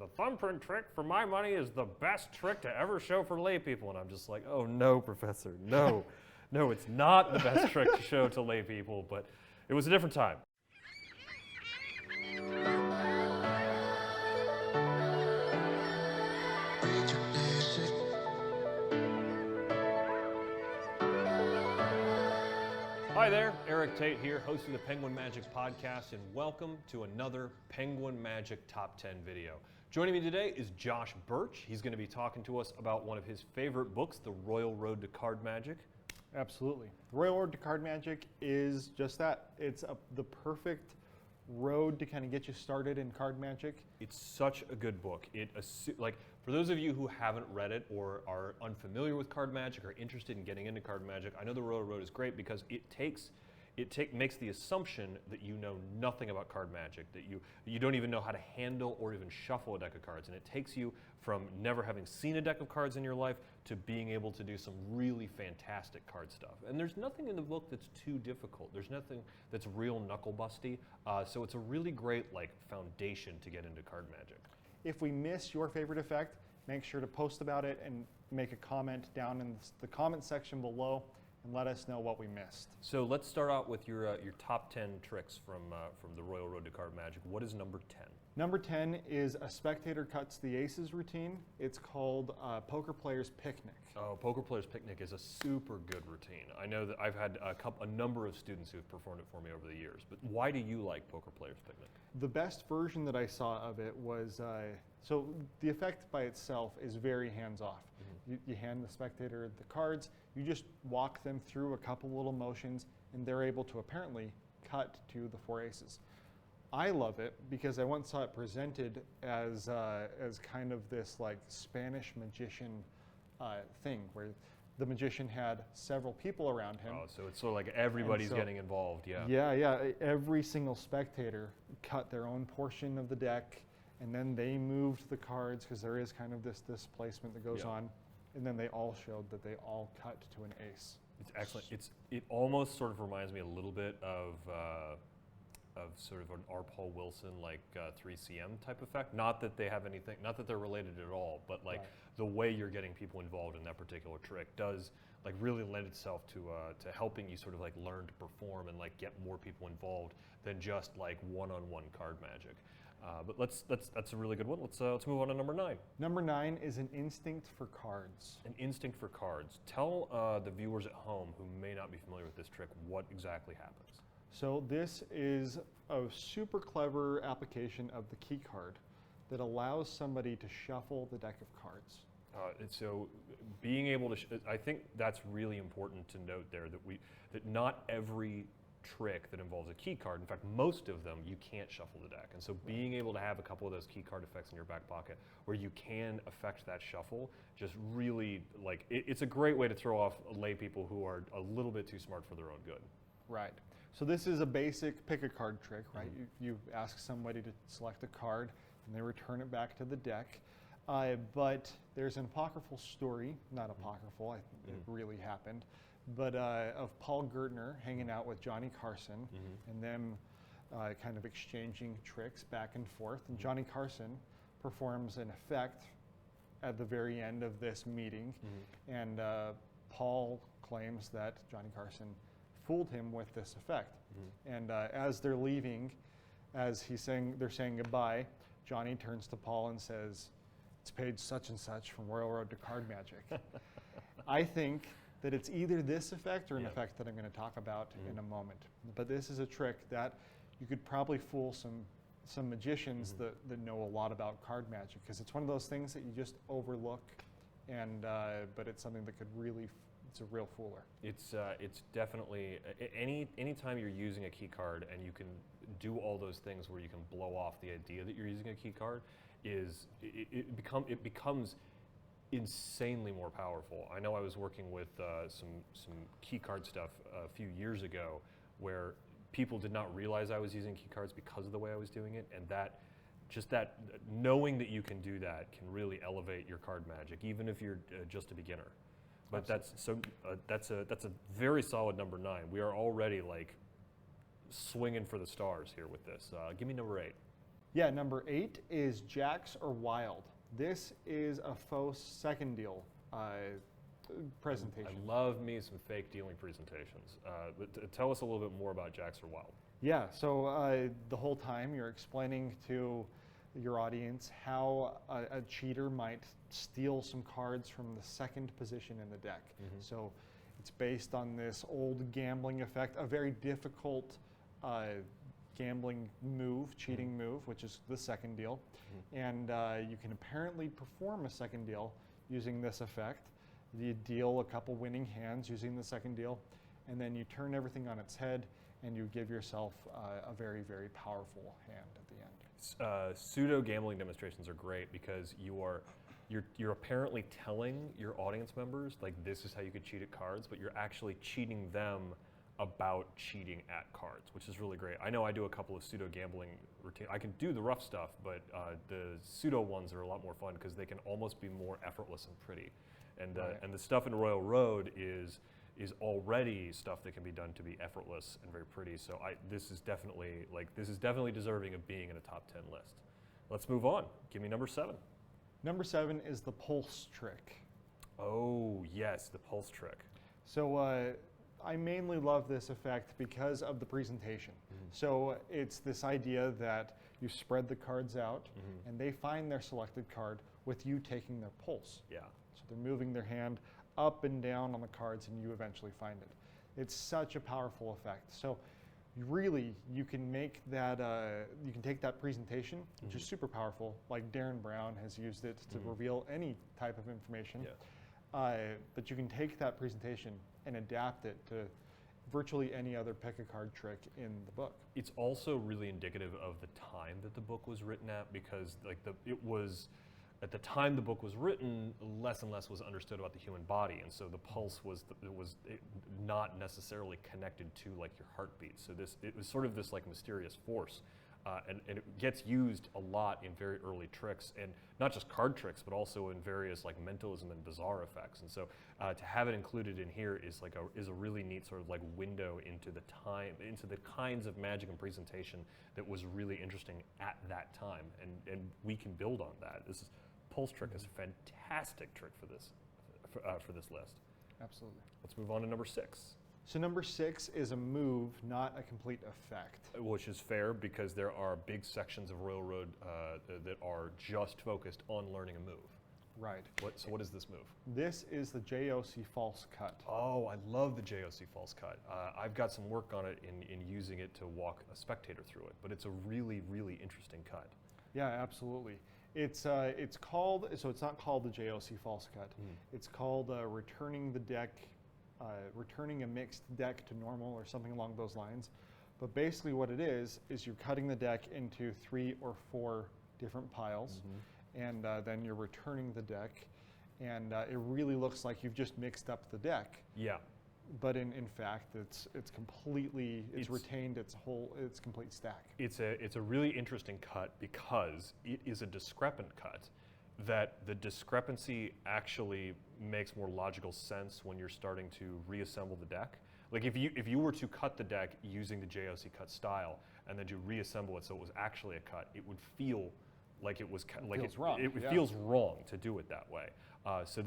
the thumbprint trick, for my money, is the best trick to ever show for lay people. And I'm just like, oh no, Professor, no. No, it's not the best trick to show to lay people, but it was a different time. Hi there, Eric Tate here, hosting the Penguin Magic Podcast, and welcome to another Penguin Magic Top 10 video. Joining me today is Josh Birch. He's going to be talking to us about one of his favorite books, The Royal Road to Card Magic. Absolutely. The Royal Road to Card Magic is just that. It's the perfect road to kind of get you started in card magic. It's such a good book. For those of you who haven't read it or are unfamiliar with card magic or interested in getting into card magic, I know the Royal Road is great because it makes the assumption that you know nothing about card magic, that you don't even know how to handle or even shuffle a deck of cards, and it takes you from never having seen a deck of cards in your life to being able to do some really fantastic card stuff. And there's nothing in the book that's too difficult. There's nothing that's real knuckle busty, so it's a really great foundation to get into card magic. If we miss your favorite effect, make sure to post about it and make a comment down in the comment section below and let us know what we missed. So let's start out with your top 10 tricks from the Royal Road to Card Magic. What is number 10? Number 10 is a spectator cuts the aces routine. It's called Poker Player's Picnic. Oh, Poker Player's Picnic is a super good routine. I know that I've had a number of students who've performed it for me over the years, but why do you like Poker Player's Picnic? The best version that I saw of it was, so the effect by itself is very hands-off. Mm-hmm. You hand the spectator the cards, you just walk them through a couple little motions, and they're able to apparently cut to the four aces. I love it because I once saw it presented as kind of this Spanish magician thing where the magician had several people around him. Oh, so it's sort of like everybody's getting involved, yeah. Yeah. Every single spectator cut their own portion of the deck, and then they moved the cards because there is kind of this placement that goes on, and then they all showed that they all cut to an ace. It's excellent. It almost sort of reminds me a little bit of sort of an R. Paul Wilson 3CM type effect. Not that they have anything, not that they're related at all, but the way you're getting people involved in that particular trick does really lend itself to helping you sort of learn to perform and get more people involved than just one-on-one card magic. But that's a really good one. Let's move on to number 9. Number 9 is an instinct for cards. An instinct for cards. Tell the viewers at home who may not be familiar with this trick what exactly happens. So this is a super clever application of the key card that allows somebody to shuffle the deck of cards. So being able to, I think that's really important to note there, that not every trick that involves a key card, in fact most of them, you can't shuffle the deck. And so being able to have a couple of those key card effects in your back pocket where you can affect that shuffle, just really it's a great way to throw off lay people who are a little bit too smart for their own good. Right. So this is a basic pick a card trick, right? Mm-hmm. You ask somebody to select a card and they return it back to the deck. But there's an apocryphal story, not apocryphal, it really happened, but of Paul Gertner hanging out with Johnny Carson and them kind of exchanging tricks back and forth. And Johnny Carson performs an effect at the very end of this meeting. And Paul claims that Johnny Carson fooled him with this effect. And as they're leaving, as they're saying goodbye, Johnny turns to Paul and says, "It's page such and such from Royal Road to Card Magic." I think that it's either this effect or an effect that I'm going to talk about in a moment. But this is a trick that you could probably fool some magicians that know a lot about card magic, because it's one of those things that you just overlook, and but it's something that could really, it's a real fooler. It's definitely, any time you're using a key card and you can do all those things where you can blow off the idea that you're using a key card, it becomes insanely more powerful. I know I was working with some key card stuff a few years ago where people did not realize I was using key cards because of the way I was doing it, and that knowing that you can do that can really elevate your card magic, even if you're just a beginner. But that's a very solid number 9. We are already swinging for the stars here with this. Give me number 8. Yeah, number 8 is jacks or wild. This is a faux second deal presentation. I love me some fake dealing presentations. But tell us a little bit more about jacks or wild. Yeah, so the whole time you're explaining to your audience how a cheater might steal some cards from the second position in the deck. So it's based on this old gambling effect, a very difficult gambling move, cheating move, which is the second deal. And you can apparently perform a second deal using this effect. You deal a couple winning hands using the second deal, and then you turn everything on its head and you give yourself a very, very powerful hand at the end. Pseudo gambling demonstrations are great because you're apparently telling your audience members like this is how you could cheat at cards, but you're actually cheating them about cheating at cards, which is really great. I know I do a couple of pseudo gambling routines. I can do the rough stuff, but the pseudo ones are a lot more fun because they can almost be more effortless and pretty. And and the stuff in Royal Road is already stuff that can be done to be effortless and very pretty. So this is definitely deserving of being in a top 10 list. Let's move on. Give me number 7. Number 7 is the pulse trick. Oh yes, the pulse trick. So I mainly love this effect because of the presentation. So it's this idea that you spread the cards out and they find their selected card with you taking their pulse. Yeah. So they're moving their hand up and down on the cards and you eventually find it. It's such a powerful effect. So you can make that, you can take that presentation, which is super powerful, like Darren Brown has used it to reveal any type of information. Yeah. But you can take that presentation and adapt it to virtually any other pick a card trick in the book. It's also really indicative of the time that the book was written at, because at the time the book was written, less and less was understood about the human body, and so the pulse was not necessarily connected to like your heartbeat. So it was sort of this like mysterious force, and it gets used a lot in very early tricks, and not just card tricks, but also in various like mentalism and bizarre effects. And so to have it included in here is a really neat sort of like window into the kinds of magic and presentation that was really interesting at that time, and we can build on that. Pulse trick is a fantastic trick for this list. Absolutely. Let's move on to number 6. So number 6 is a move, not a complete effect. Which is fair because there are big sections of Royal Road that are just focused on learning a move. Right. So what is this move? This is the JOC false cut. Oh, I love the JOC false cut. I've got some work on it in using it to walk a spectator through it, but it's a really, really interesting cut. Yeah, absolutely. It's called, so it's not called the JOC false cut. It's called returning the deck, returning a mixed deck to normal or something along those lines. But basically what it is you're cutting the deck into 3 or 4 different piles, and then you're returning the deck, and it really looks like you've just mixed up the deck. Yeah. But in fact, it's retained its complete stack. It's a really interesting cut because it is a discrepant cut. That the discrepancy actually makes more logical sense when you're starting to reassemble the deck. Like if you were to cut the deck using the JOC cut style and then to reassemble it so it was actually a cut, it would feel like it was like feels wrong. It feels wrong to do it that way. So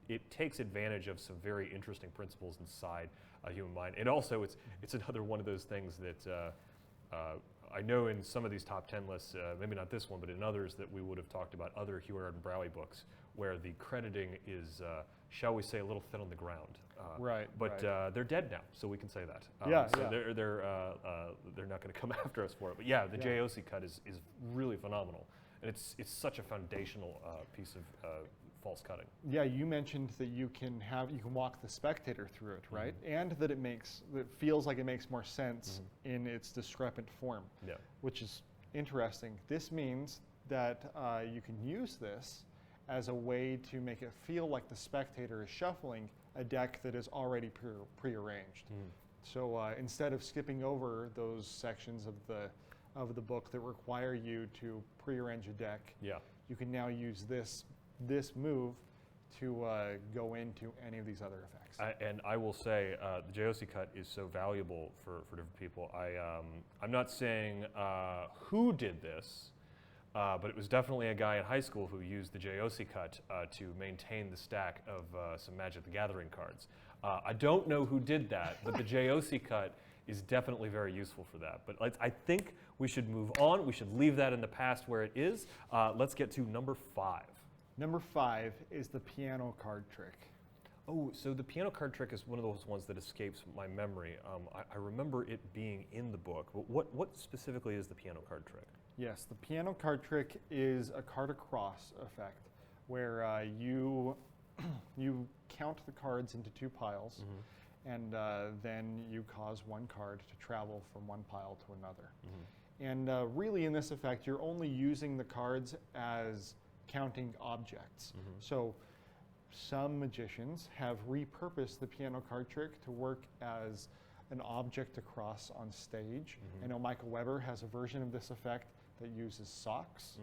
it takes advantage of some very interesting principles inside a human mind. And also, it's another one of those things that I know in some of these top 10 lists, maybe not this one, but in others that we would have talked about other Heward and Browie books, where the crediting is, shall we say, a little thin on the ground. Right. But right. They're dead now, so we can say that. So they're not going to come after us for it. But yeah, the JOC cut is really phenomenal, and it's such a foundational piece of false cutting. Yeah, you mentioned that you can walk the spectator through it, right? And that it feels like it makes more sense in its discrepant form. Yeah. Which is interesting. This means that you can use this as a way to make it feel like the spectator is shuffling a deck that is already prearranged. So instead of skipping over those sections of the book that require you to prearrange a deck, you can now use this move to go into any of these other effects. And I will say the JOC cut is so valuable for different people. I'm not saying who did this, but it was definitely a guy in high school who used the JOC cut to maintain the stack of some Magic the Gathering cards. I don't know who did that, but the JOC cut is definitely very useful for that. But I think we should move on. We should leave that in the past where it is. Let's get to number 5. Number 5 is the piano card trick. Oh, so the piano card trick is one of those ones that escapes my memory. I remember it being in the book, but what specifically is the piano card trick? Yes, the piano card trick is a card across effect, where you count the cards into 2 piles, and then you cause one card to travel from one pile to another. And really in this effect, you're only using the cards as counting objects. So some magicians have repurposed the piano card trick to work as an object across on stage. I know Michael Weber has a version of this effect that uses socks.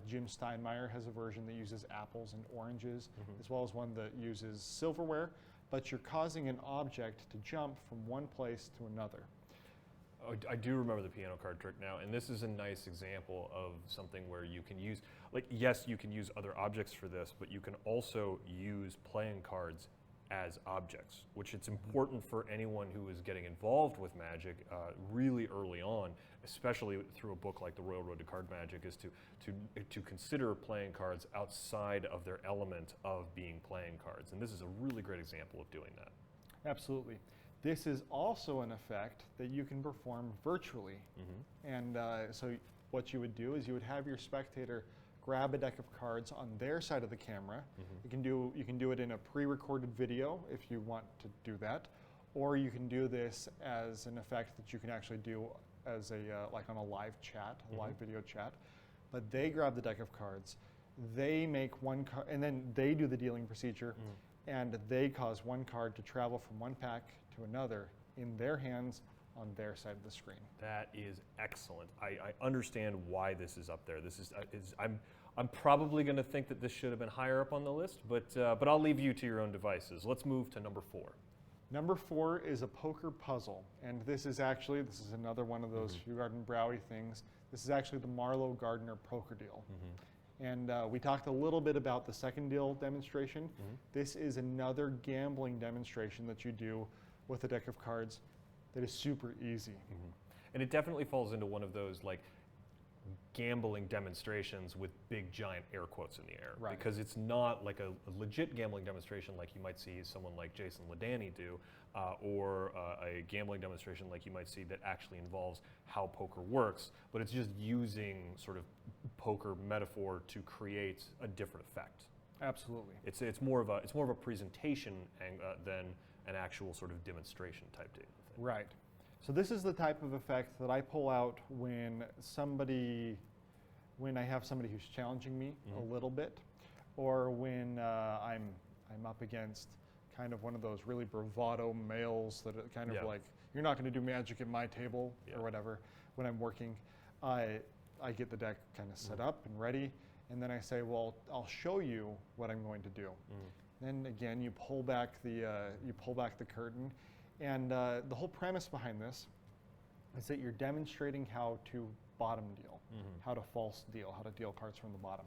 Jim Steinmeier has a version that uses apples and oranges, as well as one that uses silverware, but you're causing an object to jump from one place to another. Oh, I do remember the piano card trick now, and this is a nice example of something where you can use, like, yes, you can use other objects for this, but you can also use playing cards as objects, which it's important for anyone who is getting involved with Magic really early on, especially through a book like The Royal Road to Card Magic, is to consider playing cards outside of their element of being playing cards. And this is a really great example of doing that. Absolutely. This is also an effect that you can perform virtually. And so what you would do is you would have your spectator grab a deck of cards on their side of the camera. You can do it in a pre-recorded video if you want to do that, or you can do this as an effect that you can actually do as a like on a live chat, a live video chat. But they grab the deck of cards, they make one card, and then they do the dealing procedure, and they cause one card to travel from one pack to another in their hands on their side of the screen. That is excellent. I understand why this is up there. This is I'm probably going to think that this should have been higher up on the list, but I'll leave you to your own devices. Let's move to number 4. Number 4 is a poker puzzle, and this is another one of those Hugh Gardner Browy things. This is actually the Marlowe Gardner poker deal. And we talked a little bit about the second deal demonstration. This is another gambling demonstration that you do with a deck of cards that is super easy. And it definitely falls into one of those like gambling demonstrations with big giant air quotes in the air. Right. Because it's not like a legit gambling demonstration like you might see someone like Jason Ledany do, or a gambling demonstration like you might see that actually involves how poker works, but it's just using sort of poker metaphor to create a different effect. Absolutely. It's more of a presentation than an actual sort of demonstration type thing. Right. So this is the type of effect that I pull out when I have somebody who's challenging me a little bit, or when I'm up against kind of one of those really bravado males that are kind of like, you're not going to do magic at my table or whatever. When I'm working, I get the deck kind of set up and ready, and then I say, well, I'll show you what I'm going to do. Then again, you pull back the curtain. And the whole premise behind this is that you're demonstrating how to bottom deal, how to false deal, how to deal cards from the bottom.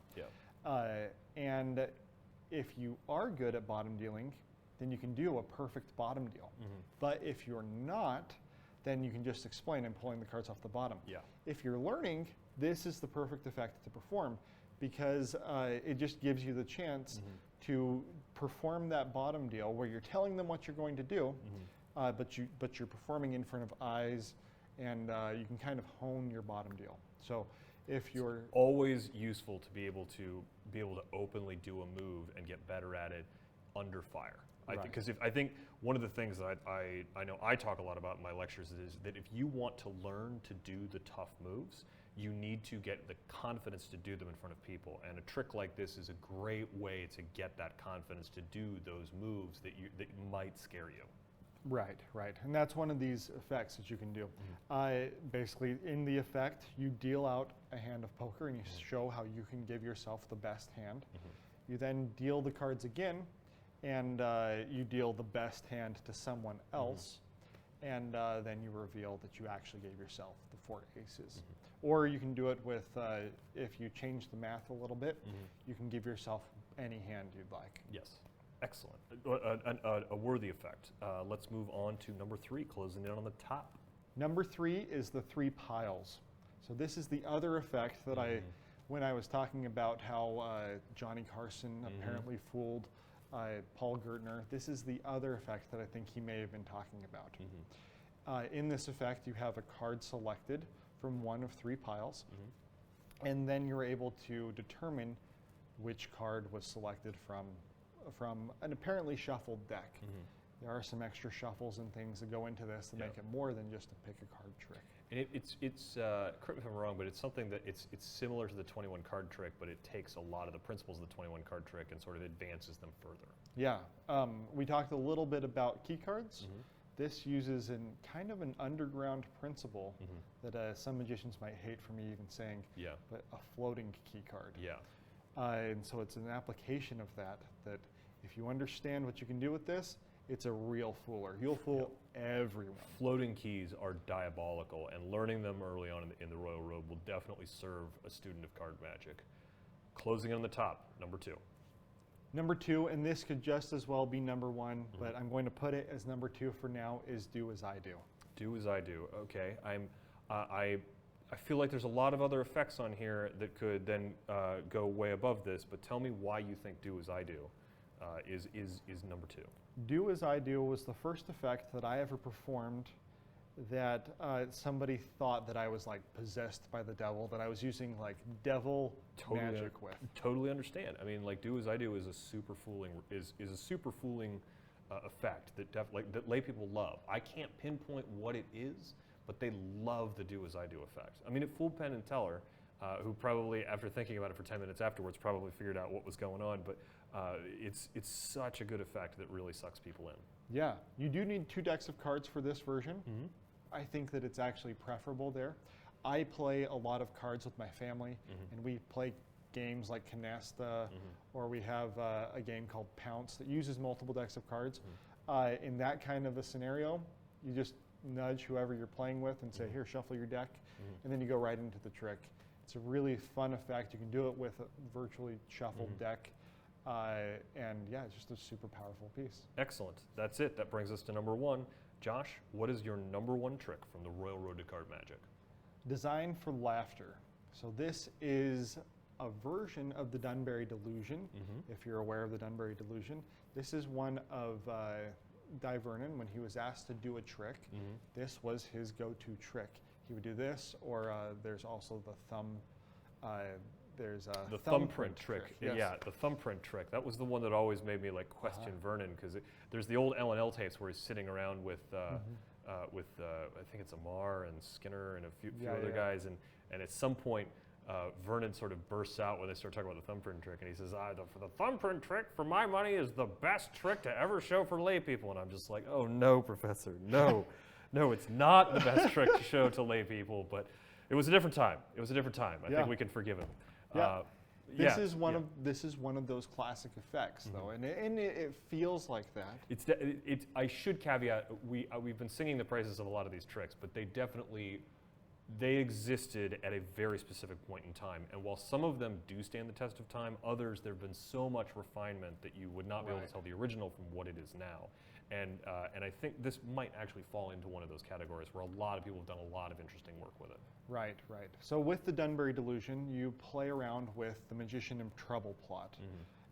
And if you are good at bottom dealing, then you can do a perfect bottom deal. But if you're not, then you can just explain I'm pulling the cards off the bottom. If you're learning, this is the perfect effect to perform, because it just gives you the chance to perform that bottom deal where you're telling them what you're going to do, but you're performing in front of eyes, and you can kind of hone your bottom deal. So if you're always useful to be able to openly do a move and get better at it under fire. Because I think one of the things that I know I talk a lot about in my lectures is that if you want to learn to do the tough moves, you need to get the confidence to do them in front of people. And a trick like this is a great way to get that confidence to do those moves that might scare you. Right. And that's one of these effects that you can do. Basically, in the effect, you deal out a hand of poker and you show how you can give yourself the best hand. You then deal the cards again, and you deal the best hand to someone else, and then you reveal that you actually gave yourself the 4 aces. Or you can do it with, if you change the math a little bit, you can give yourself any hand you'd like. Yes. Excellent. A worthy effect. Let's move on to number 3, closing in on the top. Number 3 is the 3 piles. So this is the other effect that when I was talking about how Johnny Carson apparently fooled Paul Gertner, this is the other effect that I think he may have been talking about. In this effect, you have a card selected from one of 3 piles, and then you're able to determine which card was selected from an apparently shuffled deck. There are some extra shuffles and things that go into this to make it more than just a pick a card trick. And it's correct me if I'm wrong, but it's something that it's similar to the 21 card trick, but it takes a lot of the principles of the 21 card trick and sort of advances them further. Yeah, we talked a little bit about key cards. This uses kind of an underground principle that some magicians might hate for me even saying, but a floating key card. And so it's an application of that if you understand what you can do with this, it's a real fooler. You'll fool everyone. Floating keys are diabolical, and learning them early on in the Royal Road will definitely serve a student of card magic. Closing on the top, number 2. Number 2, and this could just as well be number 1, but I'm going to put it as number 2 for now, is do as I do. Do as I do. Okay. I feel like there's a lot of other effects on here that could then go way above this, but tell me why you think do as I do is number 2. Do as I do was the first effect that I ever performed that somebody thought that I was like possessed by the devil, that I was using like devil magic with. Totally understand. I mean, like do as I do is a super fooling effect that lay people love. I can't pinpoint what it is, but they love the do as I do effect. I mean, it fooled Penn and Teller, who probably, after thinking about it for 10 minutes afterwards, probably figured out what was going on. But it's such a good effect that really sucks people in. Yeah, you do need 2 decks of cards for this version. I think that it's actually preferable there. I play a lot of cards with my family, and we play games like Canasta, or we have a game called Pounce that uses multiple decks of cards. In that kind of a scenario, you just nudge whoever you're playing with and say, here, shuffle your deck, and then you go right into the trick. It's a really fun effect. You can do it with a virtually shuffled deck. And yeah, it's just a super powerful piece. Excellent. That's it. That brings us to number 1. Josh, what is your number 1 trick from the Royal Road to Card Magic? Design for laughter. So this is a version of the Dunbury Delusion, if you're aware of the Dunbury Delusion. This is one of Di Vernon, when he was asked to do a trick, this was his go-to trick. He would do this, or there's also the thumb. There's the thumbprint trick. Yes. Yeah, the thumbprint trick. That was the one that always made me like question Vernon, because there's the old L&L tapes where he's sitting around with I think it's Amar and Skinner and a few other guys, and at some point Vernon sort of bursts out when they start talking about the thumbprint trick, and he says, the thumbprint trick, for my money, is the best trick to ever show for lay people. And I'm just like, oh no, Professor, no. No, it's not the best trick to show to lay people, but it was a different time. I think we can forgive him. This is one of those classic effects, though, and it feels like that. I should caveat, we've been singing the praises of a lot of these tricks, but they existed at a very specific point in time. And while some of them do stand the test of time, others, there have been so much refinement that you would not be able to tell the original from what it is now. And I think this might actually fall into one of those categories where a lot of people have done a lot of interesting work with it. Right. So with the Dunbury Delusion, you play around with the Magician in Trouble plot.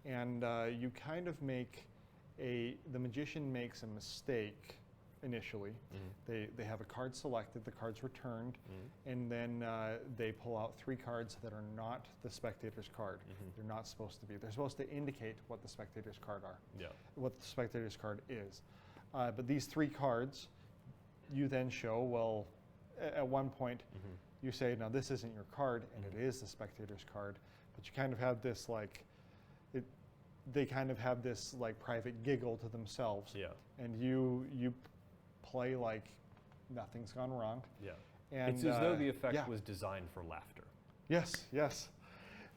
And you kind of the magician makes a mistake initially. They have a card selected, the card's returned, and then they pull out 3 cards that are not the spectator's card. They're not supposed to be. They're supposed to indicate what the spectator's card are, what the spectator's card is. But these 3 cards, you then show, well, at one point, you say, no, this isn't your card, and it is the spectator's card. But you kind of have this they kind of have this like private giggle to themselves. And you play like nothing's gone wrong. And it's as though the effect was designed for laughter. Yes.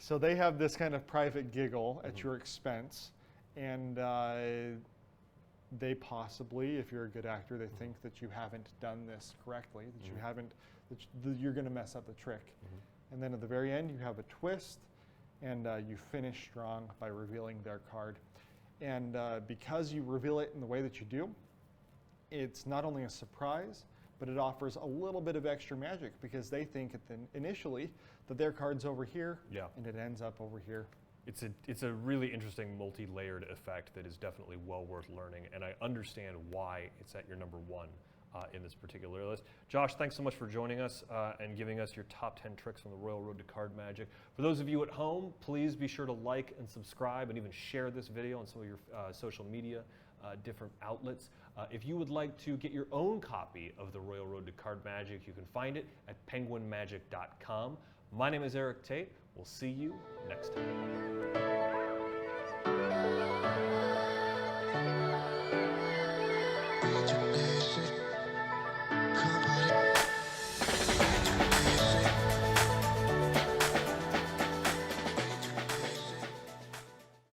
So they have this kind of private giggle at your expense, and they possibly, if you're a good actor, they think that you haven't done this correctly, that you haven't, that you're going to mess up the trick. And then at the very end, you have a twist, and you finish strong by revealing their card. And because you reveal it in the way that you do, it's not only a surprise, but it offers a little bit of extra magic because they think initially that their card's over here, and it ends up over here. It's a really interesting multi-layered effect that is definitely well worth learning, and I understand why it's at your number 1 in this particular list. Josh, thanks so much for joining us and giving us your top 10 tricks on the Royal Road to Card Magic. For those of you at home, please be sure to like and subscribe and even share this video on some of your social media different outlets. If you would like to get your own copy of the Royal Road to Card Magic, you can find it at penguinmagic.com. My name is Eric Tate. We'll see you next time.